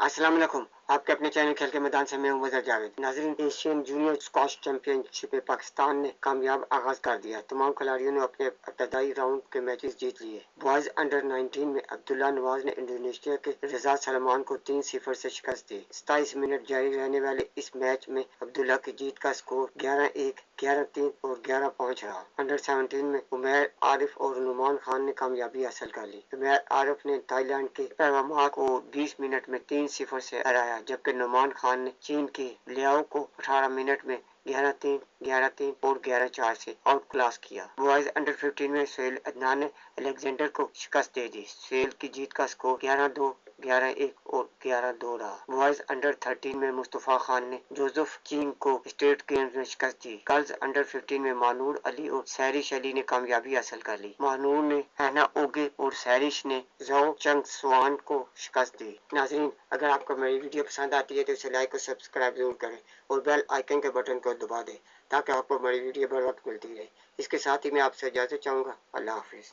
अस्सलाम वालेकुम। आपके अपने चैनल खेल के मैदान से मैं हूं वज़ीर जावेद। नाज़रीन, एशियन जूनियर स्क्वॉश चैंपियनशिप में पाकिस्तान ने कामयाब आगाज कर दिया। तमाम खिलाड़ियों ने अपने इब्तदाई राउंड के मैचेस जीत लिए। बॉयज अंडर 19 में अब्दुल्ला नवाज ने इंडोनेशिया के रजा सलमान को 3-0 से शिकस्त दी। 27 मिनट जारी रहने वाले इस मैच में अब्दुल्ला की जीत का स्कोर 11-1, 11-3 और 11-5 रहा। अंडर 17 में उमैर आरिफ और नुमान खान ने कामयाबी हासिल कर ली। उमैर आरिफ ने थाईलैंड के पैवामा को 20 मिनट में 3-0 से हराया, जबकि नुमान खान ने चीन के लियाओ को 18 मिनट में 11-3, 11-3 और 11-4 से आउट क्लास किया। बॉयज अंडर 15 में सुहेल अदनान ने अलेक्जेंडर को शिकस्त दे दी। सुहेल की जीत का स्कोर 11-2, 11-1 और 11-2 रहा। बॉयज अंडर 13 में मुस्तफा खान ने जोसेफ चीन को स्टेट गेम्स में शिकस्त दी। गर्ल्स अंडर 15 में मानूर अली और सैरिश अली ने कामयाबी हासिल कर ली। मानूर ने हैना ओगे और सैरिश ने जाओ चंग स्वान को शिकस्त दी। नाज़रीन, अगर आपको मेरी वीडियो पसंद आती है तो इसे लाइक और सब्सक्राइब जरूर करें और बेल आइकन के बटन को दबा दें ताकि आपको मेरी वीडियो बर वक्त मिलती रहे। इसके साथ ही मैं आपसे इजाज़त चाहूँगा। अल्लाह हाफिज़।